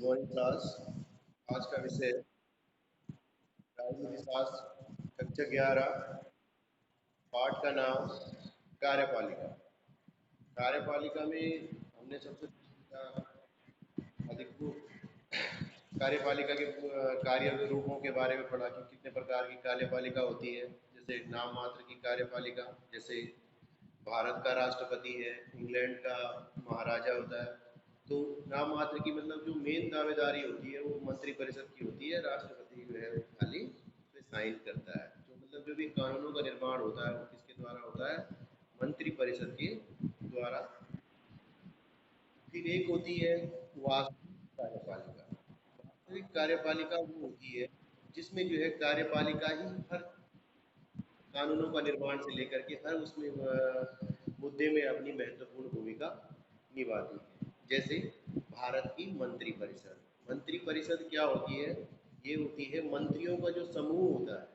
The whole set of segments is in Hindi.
Morning class. आज का विषय राजनीति शास्त्र, कक्षा 11, पाठ का नाम कार्यपालिका। कार्यपालिका में हमने सबसे अधिक कार्यपालिका के कार्य रूपों के बारे में पढ़ा कि कितने प्रकार की कार्यपालिका होती है। जैसे नाम मात्र की कार्यपालिका, जैसे भारत का राष्ट्रपति है, इंग्लैंड का महाराजा होता है। तो नाम मात्र की मतलब जो मेन दावेदारी होती है वो मंत्रिपरिषद की होती है। राष्ट्रपति जो है वो खाली उस साइन करता है। तो मतलब जो भी कानूनों का निर्माण होता है वो किसके द्वारा होता है? मंत्रिपरिषद के द्वारा। फिर एक होती है वास्तविक कार्यपालिका। वास्तविक कार्यपालिका वो होती है जिसमें जो है कार्यपालिका ही हर कानूनों का निर्माण से लेकर के हर उसमें मुद्दे में अपनी महत्वपूर्ण भूमिका निभाती है। जैसे भारत की मंत्रिपरिषद। मंत्रिपरिषद क्या होती है? ये होती है मंत्रियों का जो समूह होता है।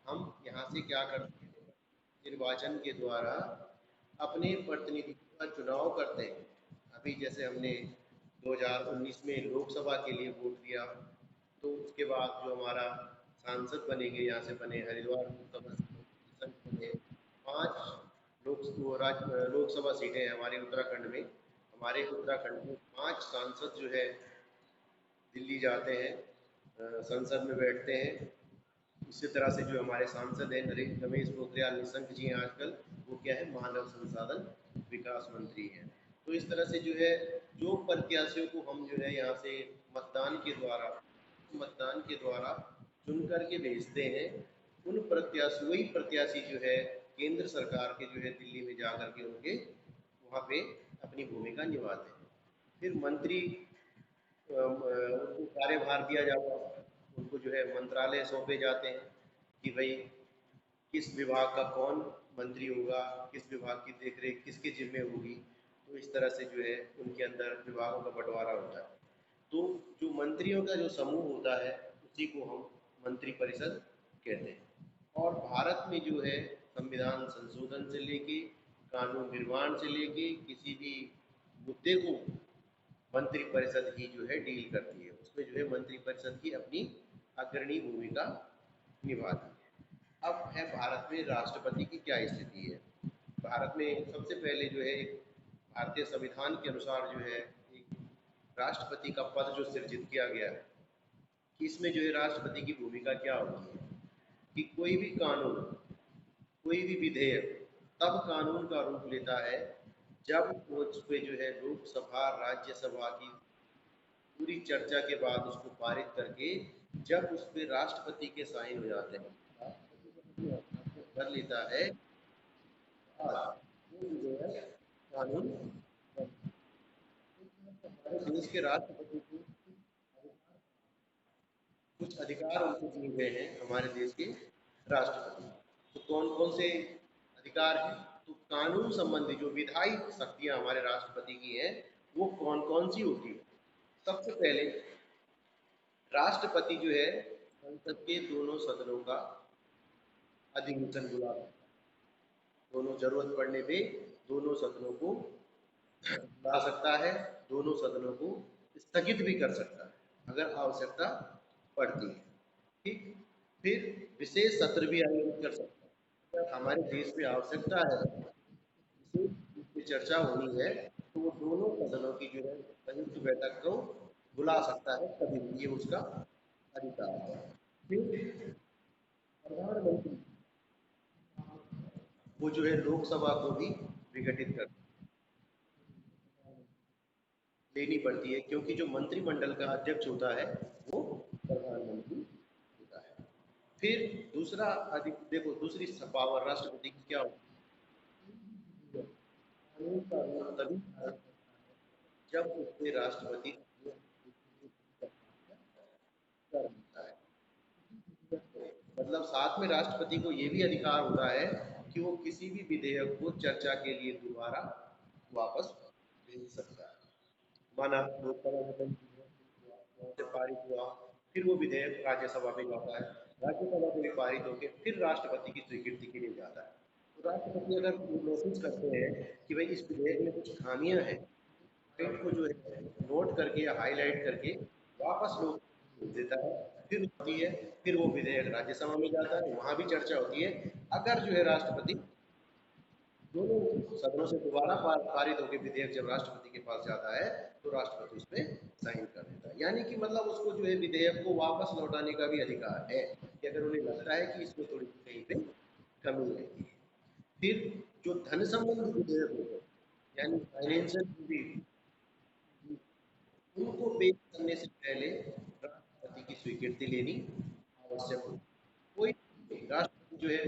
हम यहाँ से क्या करते हैं? निर्वाचन के द्वारा अपने प्रतिनिधियों का चुनाव करते हैं। अभी जैसे हमने 2019 में लोकसभा के लिए वोट दिया, तो उसके बाद जो हमारा सांसद बनेंगे, यहाँ से बने हरिद्वार लोकसभा से बने 5 लोकसभा सीटें हैं हमारे उत्तराखंड में। हमारे उत्तराखंड में 5 सांसद जो है दिल्ली जाते हैं, संसद में बैठते हैं। इसी तरह से जो हमारे सांसद हैं रमेश पोखरियाल निशंक जी हैं आजकल, वो क्या है? मानव संसाधन विकास मंत्री हैं। तो इस तरह से जो है जो प्रत्याशियों को हम जो है यहाँ से मतदान के द्वारा चुन करके भेजते हैं, उन प्रत्याशी वही प्रत्याशी जो है केंद्र सरकार के जो है दिल्ली में जा करके उनके वहाँ पे अपनी भूमिका निभाते हैं। फिर मंत्री उनको कार्यभार दिया जाता है, उनको जो है मंत्रालय सौंपे जाते हैं कि भाई किस विभाग का कौन मंत्री होगा, किस विभाग की देखरेख किसके जिम्मे होगी। तो इस तरह से जो है उनके अंदर विभागों का बंटवारा होता है। तो जो मंत्रियों का जो समूह होता है उसी को हम मंत्रिपरिषद कहते हैं। और भारत में जो है संविधान संशोधन से लेके कानून निर्माण से लेके किसी भी मुद्दे को मंत्रिपरिषद ही जो है डील करती है। उसमें जो है मंत्रिपरिषद की अपनी अग्रणी भूमिका निभाती है। अब है भारत में राष्ट्रपति की क्या स्थिति है। भारत में सबसे पहले जो है एक भारतीय संविधान के अनुसार जो है एक राष्ट्रपति का पद जो सृजित किया गया है कि इसमें जो है राष्ट्रपति की भूमिका क्या होती है कि कोई भी कानून, कोई भी विधेयक तब कानून का रूप लेता है जब उस पे जो है लोकसभा राज्यसभा की पूरी चर्चा के बाद उसको पारित करके जब उस पे राष्ट्रपति के साइन हो जाते हैं, राष्ट्रपति जब हस्ताक्षर कर लेता है, बाद वो जो है कानून बनता है। तो हमारे देश के राष्ट्रपति को कुछ अधिकार उनको दिए गए हैं हमारे देश के राष्ट्रपति। तो कौन कौन से अधिकार हैं? तो कानून संबंधी जो विधायी शक्तियां हमारे राष्ट्रपति की हैं वो कौन कौन सी होती है? सबसे पहले राष्ट्रपति जो है संसद के दोनों सदनों का अधिवेशन बुला सकता है। दोनों जरूरत पड़ने पे दोनों सदनों को बुला सकता है, दोनों सदनों को स्थगित भी कर सकता है अगर आवश्यकता पड़ती है। ठीक। फिर विशेष सत्र भी आयोजित कर सकता है। अगर हमारे देश में आवश्यकता है, विशेष रूप से चर्चा होनी है, तो वो दोनों सदनों की जो है संयुक्त बैठक को बुला सकता है, कभी भी ये उसका अधिकार है। फिर प्रधानमंत्री वो जो है लोकसभा को भी विघटित कर लेनी पड़ती है, क्योंकि जो मंत्रिमंडल का अध्यक्ष होता है वो प्रधानमंत्री होता है। फिर दूसरा अधिक देखो, दूसरी पावर राष्ट्रपति की क्या होती है? कानून का रूप तभी धारण करता है जब उसके राष्ट्रपति करता है। मतलब साथ में राष्ट्रपति को ये भी अधिकार होता है कि वो किसी भी विधेयक को चर्चा के लिए दोबारा वापस भेज सकता है। माना लोकसभा में वहाँ से पारित हुआ, फिर वो विधेयक राज्यसभा में जाता है, राज्यसभा में भी पारित होकर फिर राष्ट्रपति की स्वीकृति के लिए जाता है। तो राष्ट्रपति अगर नोटिस करते हैं कि भाई इस विधेयक में कुछ खामियां हैं, तो इनको जो है नोट करके या हाईलाइट करके वापस लोग भेज देता है, फिर होती है, फिर वो विधेयक राज्यसभा में जाता है, वहां भी चर्चा होती है। अगर जो है राष्ट्रपति दोनों सदनों से दोबारा पारित होकर विधेयक जब राष्ट्रपति के पास जाता है तो राष्ट्रपति उस पर साइन कर देता है। यानी कि मतलब उसको जो है विधेयक को वापस लौटाने का भी अधिकार है कि अगर उन्हें लगता है कि इसमें थोड़ी कहीं पे कमी रहती है। फिर जो धन संबंधी विधेयक होते हैं, यानी फाइनेंशियल बिल, उनको पेश करने से पहले राष्ट्रपति की स्वीकृति लेनी आवश्यक होती है। कोई भी राष्ट्रपति जो है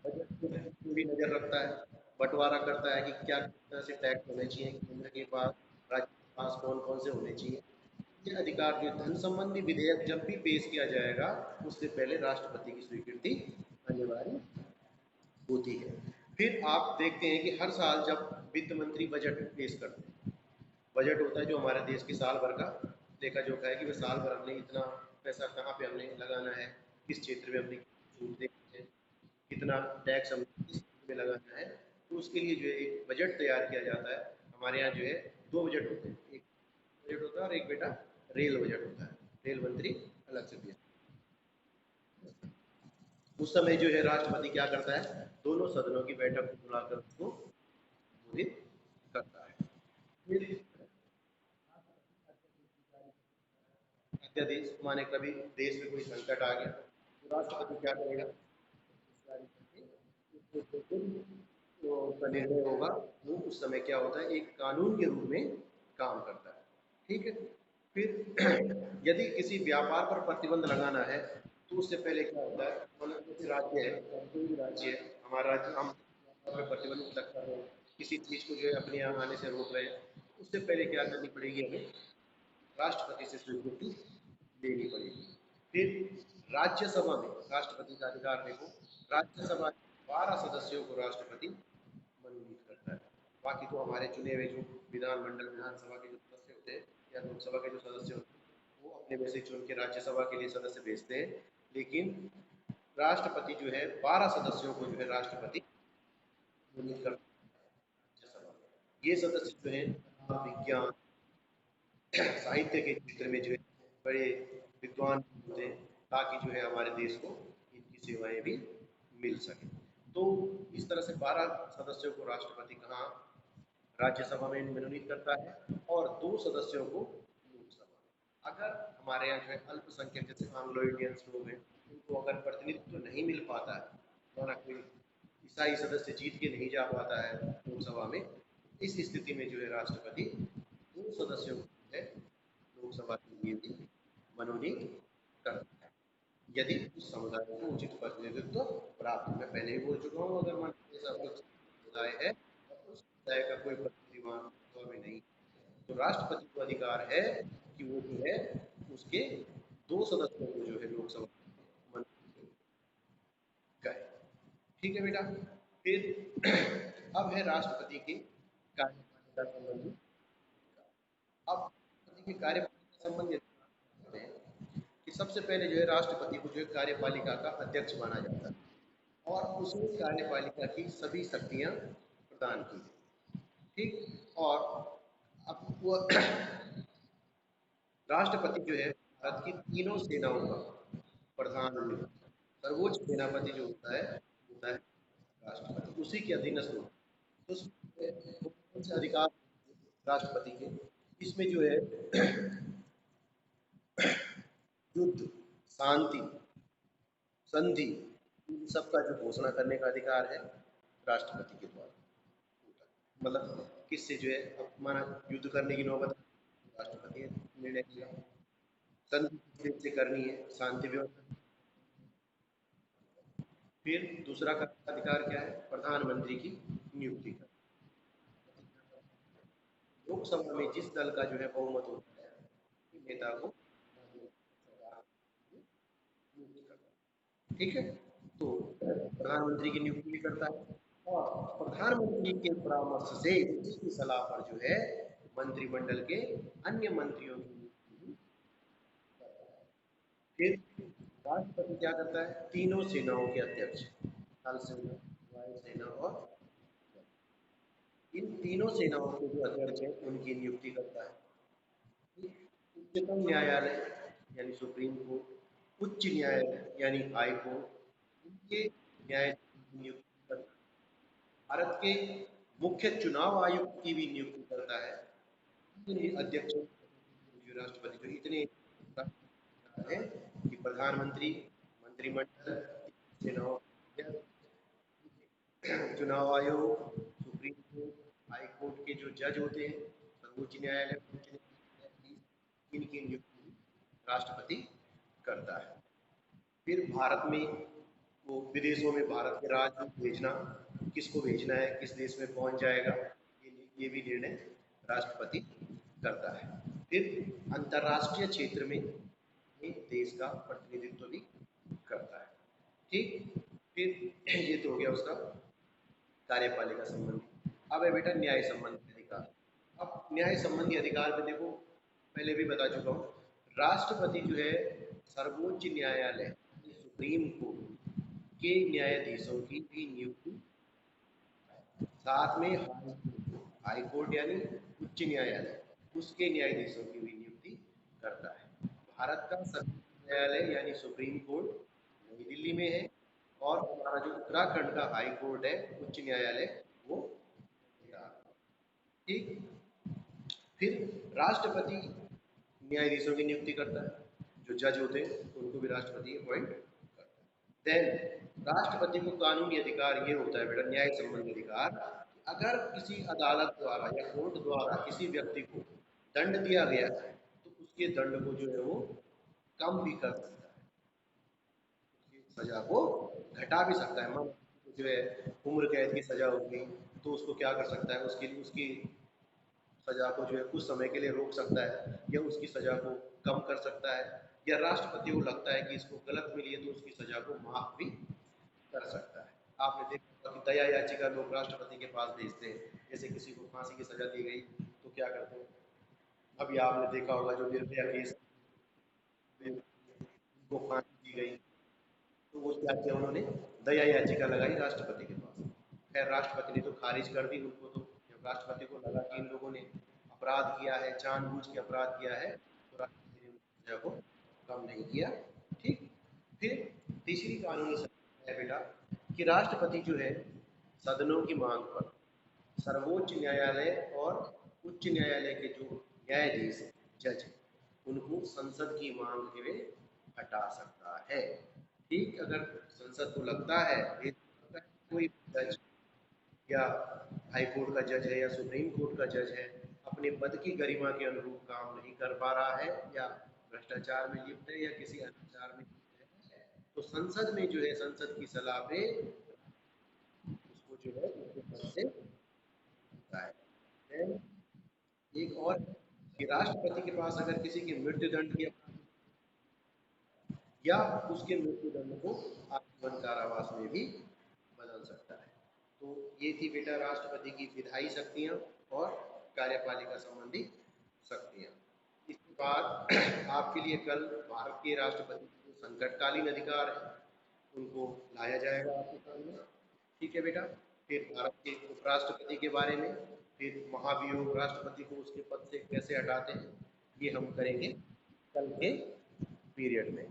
बजट पे भी नजर रखता है, बंटवारा करता है कि क्या किस तरह से टैक्स होने चाहिए केंद्र के पास, राज्य के पास कौन कौन से होने चाहिए। ये अधिकार जो धन संबंधी विधेयक जब भी पेश किया जाएगा उससे पहले राष्ट्रपति की स्वीकृति अनिवार्य होती है। फिर आप देखते हैं कि हर साल जब वित्त मंत्री बजट पेश करते हैं, बजट होता है जो हमारे देश की साल भर का लेखा जोखा है कि वह साल भर हमने इतना पैसा कहाँ पे हमने लगाना है, किस क्षेत्र में हमने छूट देनी है, कितना टैक्स हम किस में लगाना है। तो उसके लिए जो है एक बजट तैयार किया जाता है। हमारे यहाँ जो है दो बजट होते हैं, एक बजट होता है और एक बेटा रेल बजट होता है, रेल मंत्री अलग से पेश। उस समय जो है राष्ट्रपति क्या करता है, दोनों सदनों की बैठक को बुलाकर उसको संबोधित करता है। फिर अध्यादेश माने कभी देश में कोई संकट आ गया तो राष्ट्रपति क्या करेगा, जारी करके उसको जो उसका निर्णय होगा वो उस समय क्या होता है एक कानून के रूप में काम करता है। ठीक है। फिर यदि किसी व्यापार पर प्रतिबंध लगाना है तो उससे पहले क्या होता है, मतलब जैसे राज्य है, कोई भी राज्य है, हमारा राज्य हम पे प्रतिबंध लगता है, किसी चीज को जो है अपने यहाँ आने से रोक रहे हैं, उससे पहले क्या करनी पड़ेगी हमें, राष्ट्रपति से स्वीकृति लेनी पड़ेगी। फिर राज्यसभा में राष्ट्रपति का अधिकार देखो, राज्यसभा 12 सदस्यों को राष्ट्रपति मनोनीत करता है। बाकी तो हमारे चुने हुए जो विधानमंडल विधानसभा के जो सदस्य होते हैं या लोकसभा के जो सदस्य होते हैं वो अपने में से चुन के राज्यसभा के लिए सदस्य भेजते हैं। लेकिन राष्ट्रपति जो है 12 सदस्यों को जो है राष्ट्रपति मनोनीत करता है राज्यसभा में। ये सदस्य जो है विज्ञान साहित्य के क्षेत्र में जो है बड़े विद्वान होते हैं ताकि जो है हमारे देश को इनकी सेवाएं भी मिल सके। तो इस तरह से 12 सदस्यों को राष्ट्रपति कहाँ राज्यसभा में मनोनीत करता है और 2 सदस्यों को लोकसभा में। अगर हमारे यहाँ जो है अल्पसंख्यक जैसे एंग्लो इंडियंस लोग हैं उनको अगर प्रतिनिधित्व तो नहीं मिल पाता है, माना कोई ईसाई सदस्य जीत के नहीं जा पाता है लोकसभा में, इस स्थिति में जो है राष्ट्रपति 2 सदस्यों को जो है लोकसभा के लिए भी मनोनीत करता है यदि उस समुदाय को उचित प्रतिनिधित्व प्राप्त हो। मैं पहले ही बोल चुका हूँ, अगर मान लीजिए ऐसा कुछ समुदाय है और उस समुदाय का कोई प्रतिनिधि वहाँ लोकसभा में नहीं, तो राष्ट्रपति को अधिकार है कि वो जो है उसके 2 सदस्यों को जो है लोकसभा में मनोनीत करे। ठीक है बेटा। फिर अब है राष्ट्रपति की कार्यपालिका संबंधी। अब राष्ट्रपति की कार्यपालिका संबंधी कि सबसे पहले जो है राष्ट्रपति को जो है कार्यपालिका का अध्यक्ष माना जाता है और उसने कार्यपालिका की सभी शक्तियां प्रदान की। ठीक। और अब वो राष्ट्रपति जो है भारत की तीनों सेनाओं का प्रधान होता है। सर्वोच्च सेनापति जो होता है राष्ट्रपति, उसी के अधीनस्थ होता है। तो उसमें कौन से अधिकार राष्ट्रपति के, इसमें जो है युद्ध, शांति, संधि, इन सबका जो घोषणा करने का अधिकार है राष्ट्रपति के द्वारा होता है। मतलब किससे जो है अब माना युद्ध करने की नौबत, राष्ट्रपति ने निर्णय लिया, संधि किस देश से करनी है, शांति व्यवस्था। फिर दूसरा का अधिकार क्या है, प्रधानमंत्री की नियुक्ति का। लोकसभा में जिस दल का जो है बहुमत होता है नेता को नियुक्त करता है। ठीक है। तो प्रधानमंत्री की नियुक्ति भी करता है और प्रधानमंत्री के परामर्श से उसकी सलाह पर जो है मंत्रिमंडल के अन्य मंत्रियों की नियुक्ति भी करता है। फिर राष्ट्रपति क्या करता है, तीनों सेनाओं के अध्यक्ष, थल सेना, वायुसेना और इन तीनों सेनाओं के जो अध्यक्ष हैं उनकी नियुक्ति करता है। उच्चतम न्यायालय यानी सुप्रीम कोर्ट, उच्च न्यायालय यानी हाई कोर्ट, इनके न्यायाधीश की नियुक्ति करता है। भारत के मुख्य चुनाव आयुक्त की भी नियुक्ति करता है। इतने अध्यक्ष जो राष्ट्रपति जो इतने है कि प्रधानमंत्री, मंत्रिमंडल, चुनाव चुनाव आयोग, सुप्रीम कोर्ट, हाई कोर्ट के जो जज होते हैं, सर्वोच्च न्यायालय, उच्च न्यायालय, इनकी नियुक्ति राष्ट्रपति करता है। फिर भारत में वो विदेशों में भारत के राजदूत भेजना, किसको भेजना है, किस देश में पहुंच जाएगा, ये भी निर्णय राष्ट्रपति करता है। फिर अंतर्राष्ट्रीय क्षेत्र में देश का प्रतिनिधित्व भी करता है। ठीक, फिर ये तो हो गया उसका कार्यपालिका संबंधी। अब है बेटा न्याय संबंधी अधिकार। अब न्याय संबंधी अधिकार में देखो, पहले भी बता चुका हूँ, राष्ट्रपति जो है सर्वोच्च न्यायालय सुप्रीम कोर्ट के न्यायाधीशों की भी नियुक्ति, साथ में हाई कोर्ट यानी उच्च न्यायालय उसके न्यायाधीशों की भी नियुक्ति करता है। भारत का सर्वोच्च न्यायालय यानी सुप्रीम कोर्ट नई दिल्ली में है, और हमारा जो उत्तराखंड का हाई कोर्ट है, उच्च न्यायालय, वो ठीक। फिर राष्ट्रपति न्यायाधीशों की नियुक्ति करता है, जो जज होते हैं उनको भी राष्ट्रपति अपॉइंट करता है। देन राष्ट्रपति को कानूनी अधिकार ये होता है बेटा, न्याय संबंधी अधिकार, अगर किसी अदालत द्वारा या कोर्ट द्वारा किसी व्यक्ति को दंड दिया गया है तो उसके दंड को जो है वो कम भी कर सकता है, सजा को घटा भी सकता है। मान जो है उम्र कैद की सजा होगी तो उसको क्या कर सकता है, उसके लिए उसकी सजा को जो है कुछ समय के लिए रोक सकता है, या उसकी सजा को कम कर सकता है, या राष्ट्रपति को लगता है कि इसको गलत मिली है तो उसकी सजा को माफ भी कर सकता है। आपने देखा कि दया याचिका लोग राष्ट्रपति के पास भेजते हैं, जैसे किसी को फांसी की सजा दी गई तो क्या करते हैं, अभी आपने देखा होगा जो निर्भया केस में को फांसी दी गई, तो वो क्या किया उन्होंने, दया याचिका लगाई राष्ट्रपति के पास। खैर राष्ट्रपति ने तो खारिज कर दी उनको, तो जब राष्ट्रपति को लगा कि इन लोगों ने अपराध किया है, जानबूझ के अपराध किया है, तो राष्ट्रपति ने उनकी सजा को कम नहीं किया। ठीक। फिर तीसरी कानूनी शर्त है बेटा कि राष्ट्रपति जो है सदनों की मांग पर सर्वोच्च न्यायालय और उच्च न्यायालय के जो न्यायाधीश जज उनको संसद की मांग के हटा सकता है। ठीक, अगर संसद को लगता है कोई जज या हाई कोर्ट का जज है या सुप्रीम कोर्ट का जज है अपने पद की गरिमा के अनुरूप काम नहीं कर पा रहा है, या भ्रष्टाचार में लिप्त है, या किसी अनाचार में लिप्त है, तो संसद में जो है संसद की सलाह पे उसको जो है उसके पद से हटाता है। एक और कि राष्ट्रपति के पास अगर किसी के मृत्युदंड की या उसके मृत्युदंड को आजीवन कारावास में भी बदल सकता है। तो ये थी बेटा राष्ट्रपति की विधायी शक्तियाँ और कार्यपालिका संबंधी शक्तियाँ। इसके बाद आपके लिए कल भारत के राष्ट्रपति के संकटकालीन अधिकार है उनको लाया जाएगा आपके सामने। ठीक है बेटा। फिर भारत के उपराष्ट्रपति के बारे में, फिर महाभियोग राष्ट्रपति को उसके पद से कैसे हटाते हैं, ये हम करेंगे कल के पीरियड में।